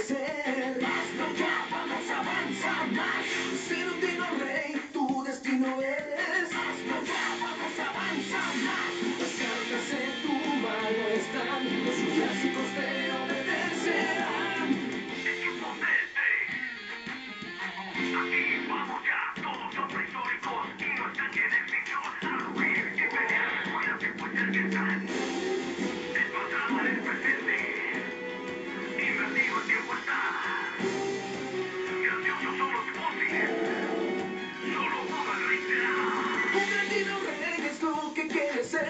ser. Más nunca vamos a avanzar más. Ser un dino rey, tu destino es. Más nunca vamos a avanzar más. Las cartas en tu mano están. Los clásicos te obedecerán. Equipo Delta. Aquí vamos ya. Todos son prehistóricos y no están en el piso. A huir y pelear. Recuerda que pues el que están. El pasado en el presente. Invertido el tiempo está. Grandiosos son los fósiles. Solo uno el rey será. Un gran dino rey es lo que quieres ser.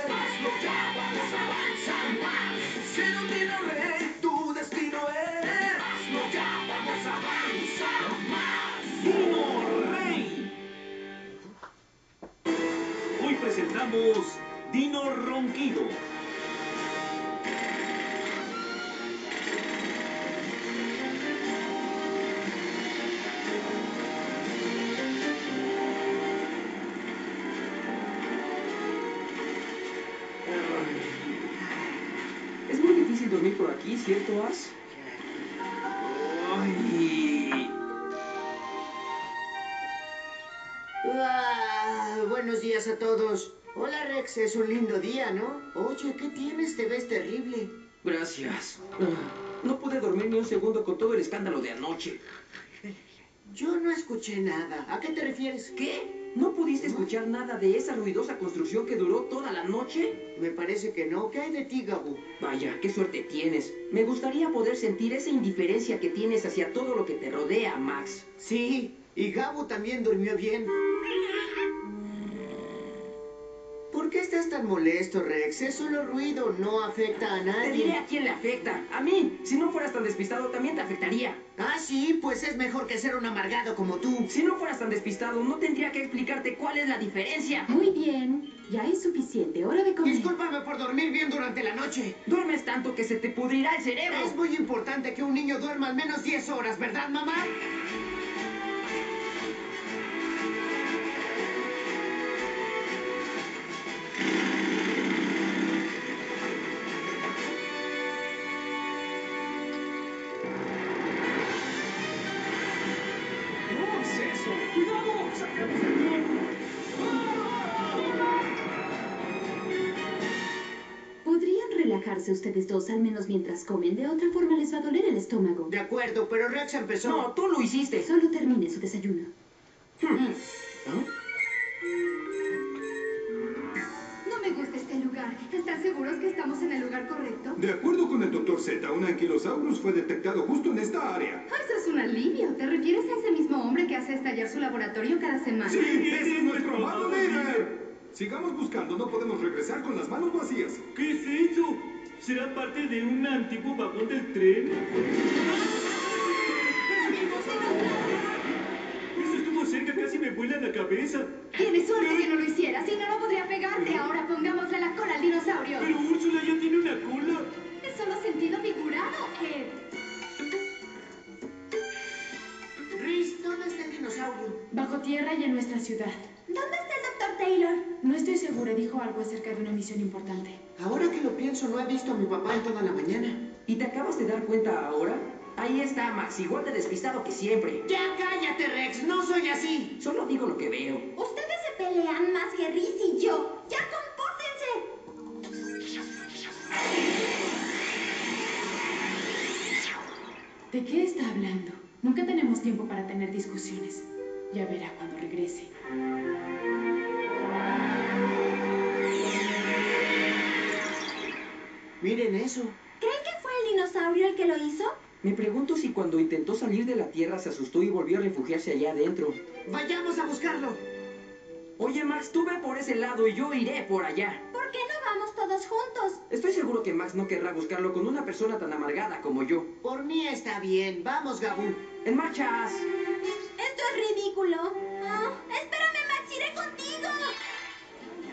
Más nunca vamos a avanzar más. Ser un dino rey, tu destino es. Más nunca vamos a avanzar más. Dino Rey. Hoy presentamos Dino Ronquido. Es muy difícil dormir por aquí, ¿cierto, As? Ay. Buenos días a todos. Hola, Rex, es un lindo día, ¿no? Oye, ¿qué tienes? Te ves terrible. Gracias. No pude dormir ni un segundo con todo el escándalo de anoche. Yo no escuché nada. ¿A qué te refieres? ¿Qué? ¿No pudiste escuchar nada de esa ruidosa construcción que duró toda la noche? Me parece que no. ¿Qué hay de ti, Gabu? Vaya, qué suerte tienes. Me gustaría poder sentir esa indiferencia que tienes hacia todo lo que te rodea, Max. Sí, y Gabu también durmió bien. ¿Por qué estás tan molesto, Rex? Es solo ruido, no afecta a Te nadie. diré a quién le afecta. A mí. Si no fueras tan despistado, también te afectaría. Ah, sí, pues es mejor que ser un amargado como tú. Si no fueras tan despistado, no tendría que explicarte cuál es la diferencia. Muy bien, ya es suficiente, hora de comer. Discúlpame por dormir bien durante la noche. Duermes tanto que se te pudrirá el cerebro. Es muy importante que un niño duerma al menos 10 horas, ¿verdad, mamá? ¿Cómo es eso? ¡Cuidado! ¡Saquemos el globo! ¿Podrían relajarse ustedes dos al menos mientras comen? De otra forma les va a doler el estómago. De acuerdo, pero Rex empezó. No, tú lo hiciste. Solo termine su desayuno. No me gusta este lugar. ¿Están seguros que estamos en el lugar correcto? De acuerdo con el Dr. Z, un anquilosaurus fue detectado justo en esta área. Ah, eso es un alivio. ¿Te refieres a ese mismo hombre que hace estallar su laboratorio cada semana? ¡Sí! ¡Ese es nuestro amado líder! Sigamos buscando, no podemos regresar con las manos vacías. ¿Qué es eso? ¿Será parte de un antiguo vagón del tren? Eso estuvo cerca, casi me vuela la cabeza. Tienes suerte que no lo hiciera, si no, no podría pegarte. Ahora pongámosle la cola al dinosaurio. Pero Úrsula ya tiene una cola. Es solo sentido figurado, Ed. Rhys, ¿dónde está el dinosaurio? Bajo tierra y en nuestra ciudad. ¿Dónde está el Dr. Taylor? No estoy segura, dijo algo acerca de una misión importante. Ahora que lo pienso, no he visto a mi papá en toda la mañana. ¿Y te acabas de dar cuenta ahora? Ahí está Max, igual de despistado que siempre. ¡Ya cállate, Rex! ¡No soy así! Solo digo lo que veo. Ustedes se pelean más que Rhys y yo. ¡Ya compórtense! ¿De qué está hablando? Nunca tenemos tiempo para tener discusiones. Ya verá cuando regrese. Miren eso. ¿Creen que fue el dinosaurio el que lo hizo? Me pregunto si cuando intentó salir de la Tierra se asustó y volvió a refugiarse allá adentro. ¡Vayamos a buscarlo! Oye, Max, tú ve por ese lado y yo iré por allá. ¿Por qué no vamos todos juntos? Estoy seguro que Max no querrá buscarlo con una persona tan amargada como yo. Por mí está bien. Vamos, Gabu. ¡En marcha, As! Esto es ridículo. Espérame, Max, iré contigo.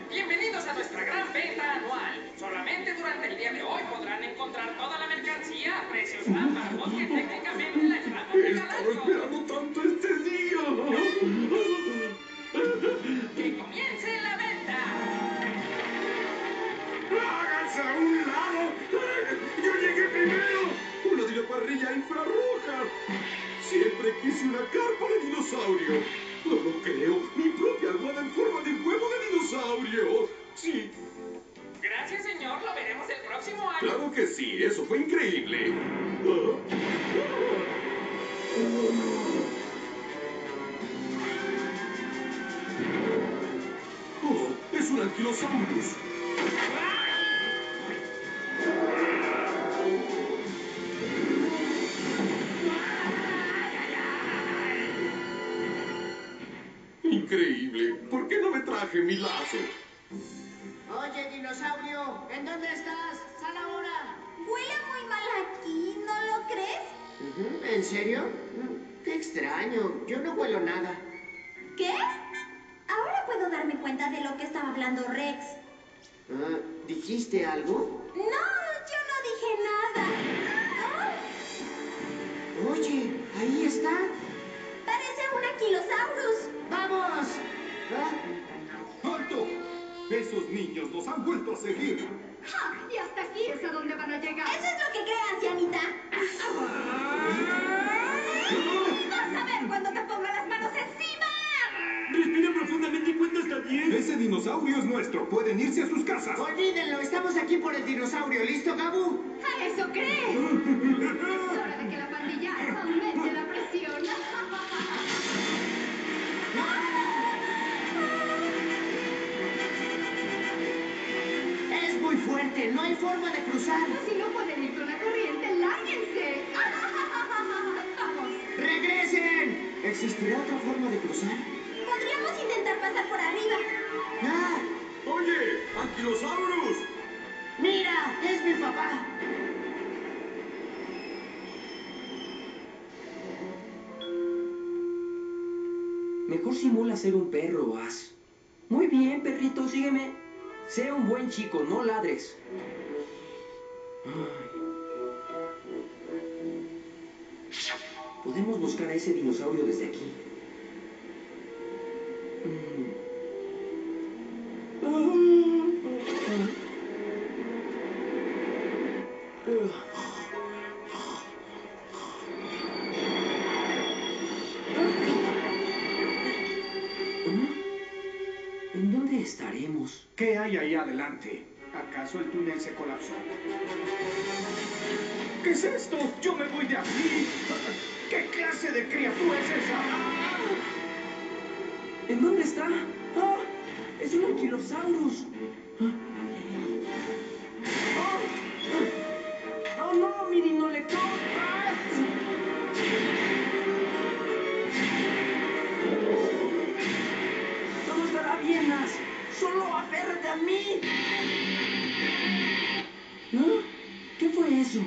Bienvenidos a nuestra gran venta anual. Solamente durante el día de hoy podrán encontrar toda la mercancía a precios tan bajos que técnicamente la estamos He estado regalando. esperando tanto este día. ¡Que comience la venta! ¡Háganse a un lado! ¡Yo llegué primero! ¡Uno de la parrilla infrarroja! siempre quise una carpa de dinosaurio. No lo creo. Mi propia almohada en forma de huevo de dinosaurio. Sí. Gracias, señor. Lo veremos el próximo año. Claro que sí. Eso fue increíble. Oh, es un anquilosaurus. Increíble. ¿Por qué no me traje mi lazo? Oye, dinosaurio, ¿en dónde estás? ¡Sal ahora! Huele muy mal aquí, ¿no lo crees? ¿En serio? Qué extraño. Yo no huelo nada. ¿Qué? Ahora puedo darme cuenta de lo que estaba hablando Rex. ¿Dijiste algo? No, yo no dije nada. Oye, ahí está. Parece un anquilosaurus. ¡Vamos! ¡Alto! Esos niños nos han vuelto a seguir. ¡Ja! Y hasta aquí es a donde van a llegar. Eso es lo que cree, ancianita. Vas a ver cuando te ponga las manos encima. Respira profundamente y cuenta hasta 10. Ese dinosaurio es nuestro. Pueden irse a sus casas. Olvídenlo, estamos aquí por el dinosaurio. ¿Listo, Gabu? ¿A eso crees? Es hora de que la pandilla aumente la presión. Es muy fuerte. No hay forma de cruzar. Si no pueden ir con la corriente, lárguense. Vamos. ¡Regresen! ¿Existirá otra forma de cruzar? Podríamos intentar pasar por arriba. ¡Ah! ¡Oye! ¡Anquilosaurus! ¡Mira! ¡Es mi papá! Mejor simula ser un perro, As. Muy bien, perrito, sígueme. Sé un buen chico, no ladres. Ay. Podemos buscar a ese dinosaurio desde aquí. ¿En dónde estaremos? ¿Qué hay ahí adelante? ¿Acaso el túnel se colapsó? ¿Qué es esto? ¡Yo me voy de aquí! ¿Qué clase de criatura es esa? ¿En dónde está? ¡Ah! ¡Es un anquilosaurus! ¡Oh, no! ¡Mi dinolector! ¡Ah! ¡Todo estará bien, As! ¡Solo aférrate a mí! ¿Ah? ¿Qué fue eso?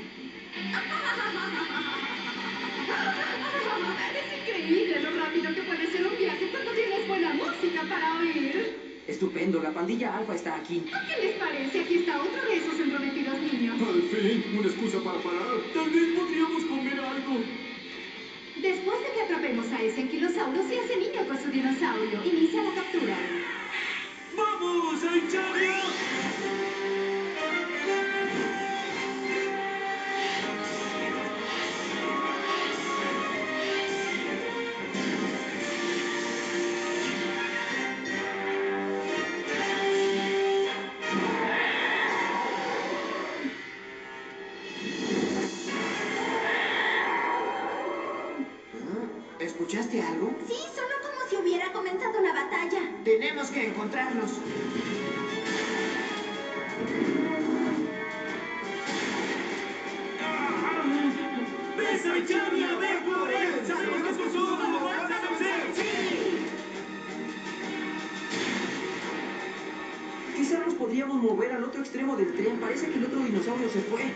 Es increíble lo rápido que puede ser un viaje cuando tienes buena música para oír. Estupendo, la pandilla alfa está aquí. ¿Qué les parece? Aquí está otro de esos entrometidos niños. Al fin, una excusa para parar. Tal vez podríamos comer algo. Después de que atrapemos a ese anquilosauro, se hace niño con su dinosaurio. Inicia la captura. ¡Vamos, Aicharia! ¿Escuchaste algo? Sí, sonó como si hubiera comenzado la batalla. Tenemos que encontrarlos. ¡Ves, Aicharia! ¡Ven por él! ¡Sabemos que tus ojos no van a vencer! ¡Sí! Quizá nos podríamos mover al otro extremo del tren. Parece que el otro dinosaurio se fue.